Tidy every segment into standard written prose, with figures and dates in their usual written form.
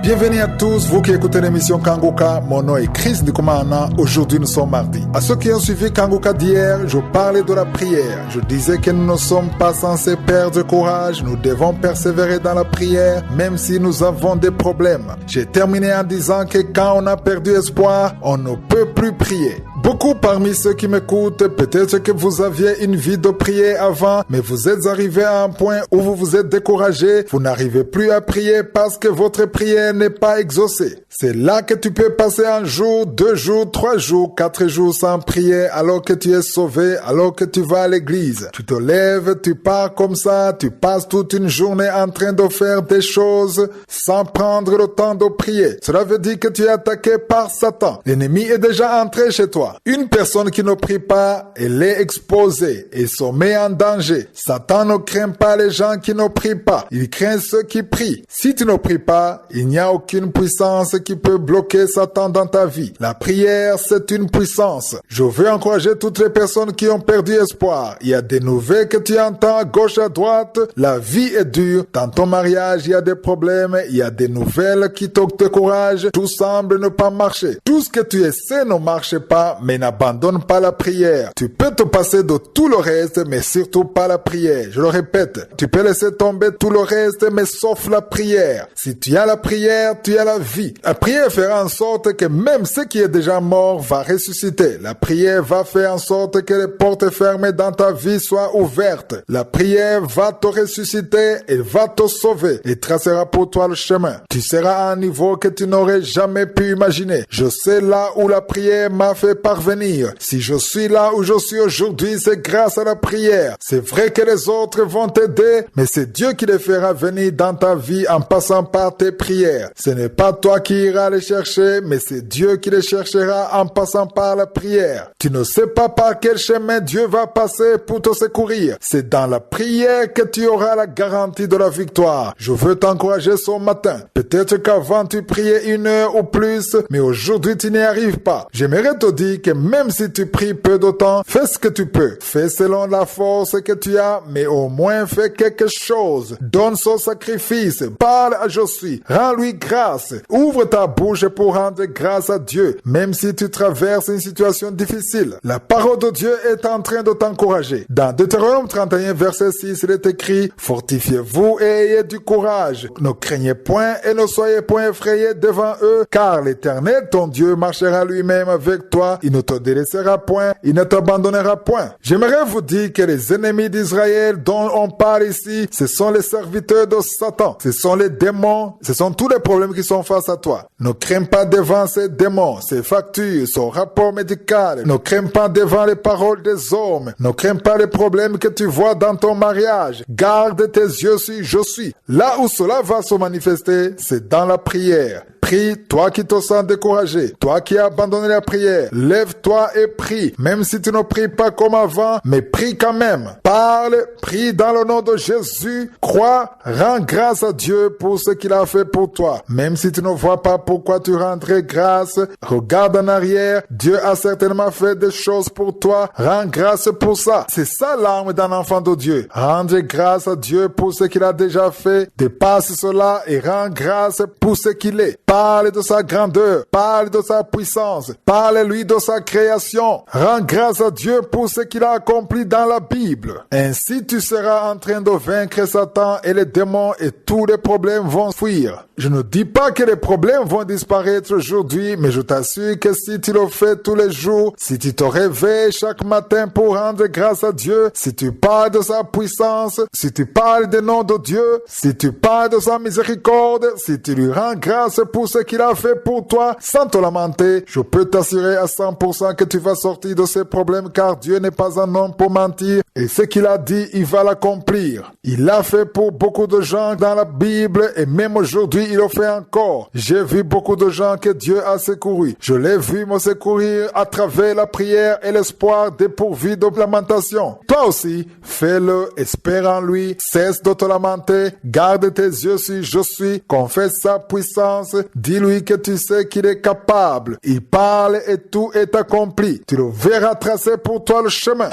Bienvenue à tous, vous qui écoutez l'émission Kanguka. Mon nom est Chris Ndikumana. Aujourd'hui, nous sommes mardi. À ceux qui ont suivi Kanguka d'hier, je parlais de la prière. Je disais que nous ne sommes pas censés perdre courage. Nous devons persévérer dans la prière, même si nous avons des problèmes. J'ai terminé en disant que quand on a perdu espoir, on ne peut plus prier. Beaucoup parmi ceux qui m'écoutent, peut-être que vous aviez une vie de prière avant, mais vous êtes arrivé à un point où vous vous êtes découragé. Vous n'arrivez plus à prier parce que votre prière n'est pas exaucée. C'est là que tu peux passer un jour, 2 jours, 3 jours, 4 jours sans prier alors que tu es sauvé, alors que tu vas à l'église. Tu te lèves, tu pars comme ça, tu passes toute une journée en train de faire des choses sans prendre le temps de prier. Cela veut dire que tu es attaqué par Satan. L'ennemi est déjà entré chez toi. Une personne qui ne prie pas, elle est exposée et se met en danger. Satan ne craint pas les gens qui ne prient pas. Il craint ceux qui prient. Si tu ne pries pas, il n'y a aucune puissance qui peut bloquer Satan dans ta vie. La prière, c'est une puissance. Je veux encourager toutes les personnes qui ont perdu espoir. Il y a des nouvelles que tu entends à gauche, à droite. La vie est dure. Dans ton mariage, il y a des problèmes. Il y a des nouvelles qui te découragent. Tout semble ne pas marcher. Tout ce que tu essaies ne marche pas, mais n'abandonne pas la prière. Tu peux te passer de tout le reste, mais surtout pas la prière. Je le répète, tu peux laisser tomber tout le reste, mais sauf la prière. Si tu as la prière, tu as la vie. La prière fera en sorte que même ce qui est déjà mort va ressusciter. La prière va faire en sorte que les portes fermées dans ta vie soient ouvertes. La prière va te ressusciter et va te sauver et tracera pour toi le chemin. Tu seras à un niveau que tu n'aurais jamais pu imaginer. Je sais là où la prière m'a fait parvenir. Si je suis là où je suis aujourd'hui, c'est grâce à la prière. C'est vrai que les autres vont t'aider, mais c'est Dieu qui les fera venir dans ta vie en passant par tes prières. Ce n'est pas toi qui iras les chercher, mais c'est Dieu qui les cherchera en passant par la prière. Tu ne sais pas par quel chemin Dieu va passer pour te secourir. C'est dans la prière que tu auras la garantie de la victoire. Je veux t'encourager ce matin. Peut-être qu'avant tu priais 1 heure ou plus, mais aujourd'hui tu n'y arrives pas. J'aimerais te dire que même si tu pries peu de temps, fais ce que tu peux. Fais selon la force que tu as, mais au moins fais quelque chose. Donne son sacrifice. Parle à Jésus. Rends-lui grâce. Ouvre ta bouche pour rendre grâce à Dieu, même si tu traverses une situation difficile. La parole de Dieu est en train de t'encourager. Dans Deutéronome 31, verset 6, il est écrit: Fortifiez-vous et ayez du courage. Ne craignez point et ne soyez point effrayés devant eux, car l'Éternel, ton Dieu, marchera lui-même avec toi. Il ne te délaissera point, il ne t'abandonnera point. J'aimerais vous dire que les ennemis d'Israël dont on parle ici, ce sont les serviteurs de Satan. Ce sont les démons, ce sont tous les problèmes qui sont face à toi. Ne crains pas devant ces démons, ces factures, son rapport médical. Ne crains pas devant les paroles des hommes. Ne crains pas les problèmes que tu vois dans ton mariage. Garde tes yeux sur je suis. Là où cela va se manifester, c'est dans la prière. Prie, toi qui te sens découragé, toi qui as abandonné la prière, lève-toi et prie, même si tu ne pries pas comme avant, mais prie quand même. Parle, prie dans le nom de Jésus, crois, rends grâce à Dieu pour ce qu'il a fait pour toi. Même si tu ne vois pas pourquoi tu rendrais grâce, regarde en arrière, Dieu a certainement fait des choses pour toi, rends grâce pour ça. C'est ça l'arme d'un enfant de Dieu. Rendre grâce à Dieu pour ce qu'il a déjà fait, dépasse cela et rends grâce pour ce qu'il est. Parle de sa grandeur, parle de sa puissance, parle-lui de sa création. Rends grâce à Dieu pour ce qu'il a accompli dans la Bible. Ainsi tu seras en train de vaincre Satan et les démons et tous les problèmes vont fuir. Je ne dis pas que les problèmes vont disparaître aujourd'hui, mais je t'assure que si tu le fais tous les jours, si tu te réveilles chaque matin pour rendre grâce à Dieu, si tu parles de sa puissance, si tu parles des noms de Dieu, si tu parles de sa miséricorde, si tu lui rends grâce pour ce qu'il a fait pour toi, sans te lamenter, je peux t'assurer à 100% que tu vas sortir de ces problèmes, car Dieu n'est pas un homme pour mentir, et ce qu'il a dit, il va l'accomplir. Il l'a fait pour beaucoup de gens dans la Bible, et même aujourd'hui, il le fait encore. J'ai vu beaucoup de gens que Dieu a secourus. Je l'ai vu me secourir à travers la prière et l'espoir dépourvu de lamentation. Toi aussi, fais-le, espère en lui, cesse de te lamenter, garde tes yeux sur je suis, confesse sa puissance, dis-lui que tu sais qu'il est capable. Il parle et tout est accompli. Tu le verras tracer pour toi le chemin.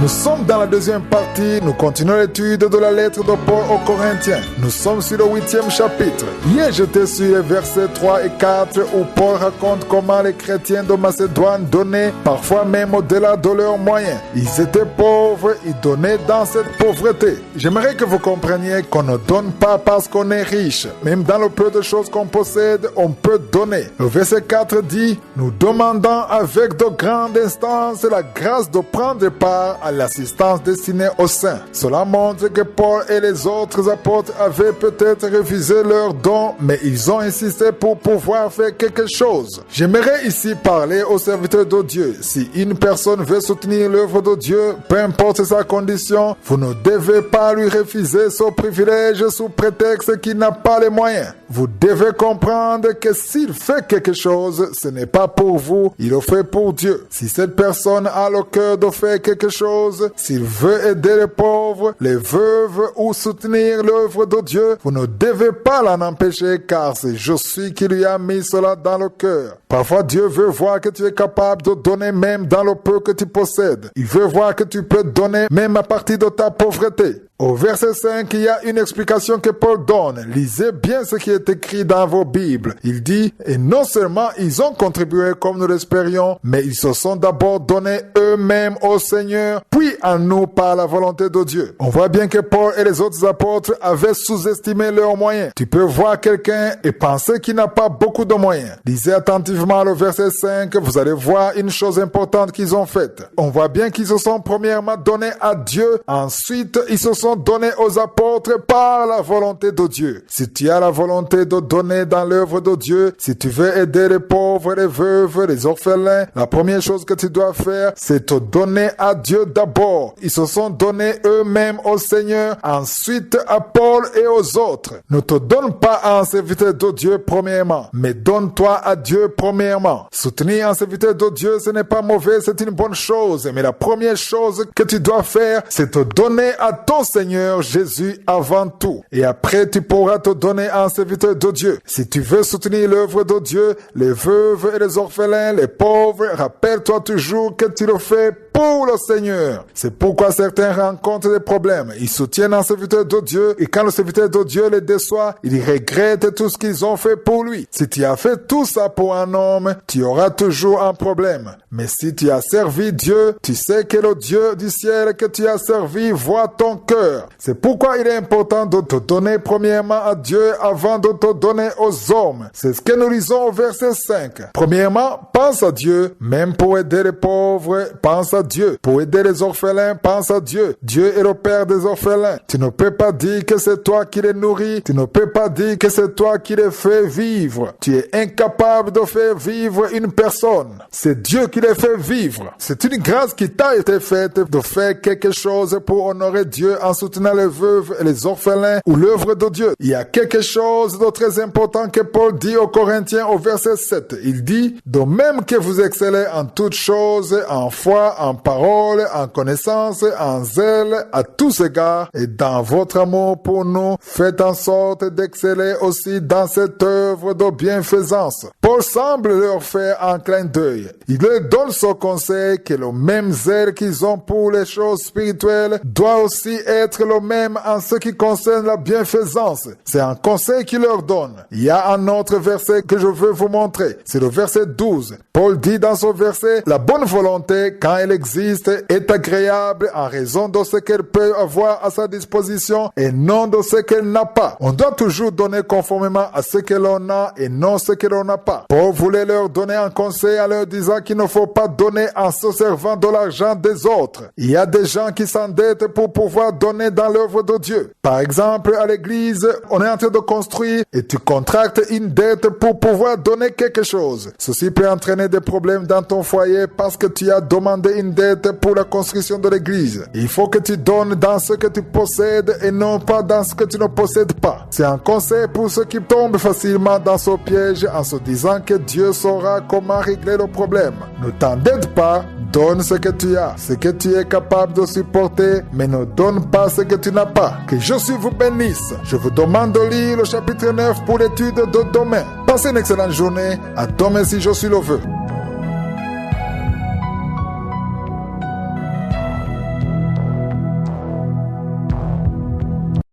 Nous sommes dans la deuxième partie, nous continuons l'étude de la lettre de Paul aux Corinthiens. Nous sommes sur le 8e chapitre. Hier, j'étais sur les versets 3 et 4 où Paul raconte comment les chrétiens de Macédoine donnaient, parfois même au-delà de leurs moyens. Ils étaient pauvres, ils donnaient dans cette pauvreté. J'aimerais que vous compreniez qu'on ne donne pas parce qu'on est riche. Même dans le peu de choses qu'on possède, on peut donner. Le verset 4 dit, « Nous demandons avec de grandes instances la grâce de prendre part à l'assistance destinée aux saints. » Cela montre que Paul et les autres apôtres avaient peut-être refusé leurs dons, mais ils ont insisté pour pouvoir faire quelque chose. J'aimerais ici parler aux serviteurs de Dieu. Si une personne veut soutenir l'œuvre de Dieu, peu importe sa condition, vous ne devez pas lui refuser ce privilège sous prétexte qu'il n'a pas les moyens. Vous devez comprendre que s'il fait quelque chose, ce n'est pas pour vous, il le fait pour Dieu. Si cette personne a le cœur de faire quelque chose, s'il veut aider les pauvres, les veuves ou soutenir l'œuvre de Dieu, vous ne devez pas l'en empêcher car c'est Jésus qui lui a mis cela dans le cœur. Parfois, Dieu veut voir que tu es capable de donner même dans le peu que tu possèdes. Il veut voir que tu peux donner même à partir de ta pauvreté. Au verset 5, il y a une explication que Paul donne. Lisez bien ce qui est écrit dans vos Bibles. Il dit, et non seulement ils ont contribué comme nous l'espérions, mais ils se sont d'abord donnés eux-mêmes au Seigneur, puis à nous par la volonté de Dieu. On voit bien que Paul et les autres apôtres avaient sous-estimé leurs moyens. Tu peux voir quelqu'un et penser qu'il n'a pas beaucoup de moyens. Lisez attentivement le verset 5, vous allez voir une chose importante qu'ils ont faite. On voit bien qu'ils se sont premièrement donnés à Dieu, ensuite ils se sont donnés aux apôtres par la volonté de Dieu. Si tu as la volonté de donner dans l'œuvre de Dieu, si tu veux aider les pauvres, les veuves, les orphelins, la première chose que tu dois faire, c'est te donner à Dieu d'abord. Ils se sont donnés eux-mêmes au Seigneur, ensuite à Paul et aux autres. Ne te donne pas à un serviteur de Dieu premièrement, mais donne-toi à Dieu premièrement. Soutenir un serviteur de Dieu, ce n'est pas mauvais, c'est une bonne chose, mais la première chose que tu dois faire, c'est te donner à ton Seigneur Jésus avant tout. Et après, tu pourras te donner à un serviteur de Dieu. Si tu veux soutenir l'œuvre de Dieu, les veuves et les orphelins, les pauvres, rappelle-toi toujours que tu le fais pour le Seigneur. C'est pourquoi certains rencontrent des problèmes. Ils soutiennent un serviteur de Dieu et quand le serviteur de Dieu les déçoit, ils regrettent tout ce qu'ils ont fait pour lui. Si tu as fait tout ça pour un homme, tu auras toujours un problème. Mais si tu as servi Dieu, tu sais que le Dieu du ciel que tu as servi voit ton cœur. C'est pourquoi il est important de te donner premièrement à Dieu avant de te donner aux hommes. C'est ce que nous lisons au verset 5. Premièrement, pense à Dieu, même pour aider les pauvres, pense à Dieu. Pour aider les orphelins, pense à Dieu. Dieu est le Père des orphelins. Tu ne peux pas dire que c'est toi qui les nourris. Tu ne peux pas dire que c'est toi qui les fais vivre. Tu es incapable de faire vivre une personne. C'est Dieu qui les fait vivre. C'est une grâce qui t'a été faite de faire quelque chose pour honorer Dieu en soutenant les veuves et les orphelins ou l'œuvre de Dieu. Il y a quelque chose de très important que Paul dit aux Corinthiens au verset 7. Il dit, de même que vous excellez en toutes choses, en foi, en parole, en connaissance, en zèle, à tous égards, et dans votre amour pour nous, faites en sorte d'exceller aussi dans cette œuvre de bienfaisance. Paul semble leur faire un clin d'œil. Il leur donne ce conseil que le même zèle qu'ils ont pour les choses spirituelles doit aussi être le même en ce qui concerne la bienfaisance. C'est un conseil qu'il leur donne. Il y a un autre verset que je veux vous montrer. C'est le verset 12. Paul dit dans ce verset, la bonne volonté, quand elle existe, est agréable en raison de ce qu'elle peut avoir à sa disposition et non de ce qu'elle n'a pas. On doit toujours donner conformément à ce que l'on a et non ce que l'on n'a pas. Paul voulait leur donner un conseil en leur disant qu'il ne faut pas donner en se servant de l'argent des autres. Il y a des gens qui s'endettent pour pouvoir donner dans l'œuvre de Dieu. Par exemple, à l'église, on est en train de construire et tu contractes une dette pour pouvoir donner quelque chose. Ceci peut entraîner des problèmes dans ton foyer parce que tu as demandé une dette pour la construction de l'église. Il faut que tu donnes dans ce que tu possèdes et non pas dans ce que tu ne possèdes pas. C'est un conseil pour ceux qui tombent facilement dans ce piège en se disant que Dieu saura comment régler le problème. Ne t'endette pas, donne ce que tu as, ce que tu es capable de supporter, mais ne donne pas ce que tu n'as pas. Que Jésus vous bénisse. Je vous demande de lire le chapitre 9 pour l'étude de demain. Passez une excellente journée. À demain si Jésus le veut.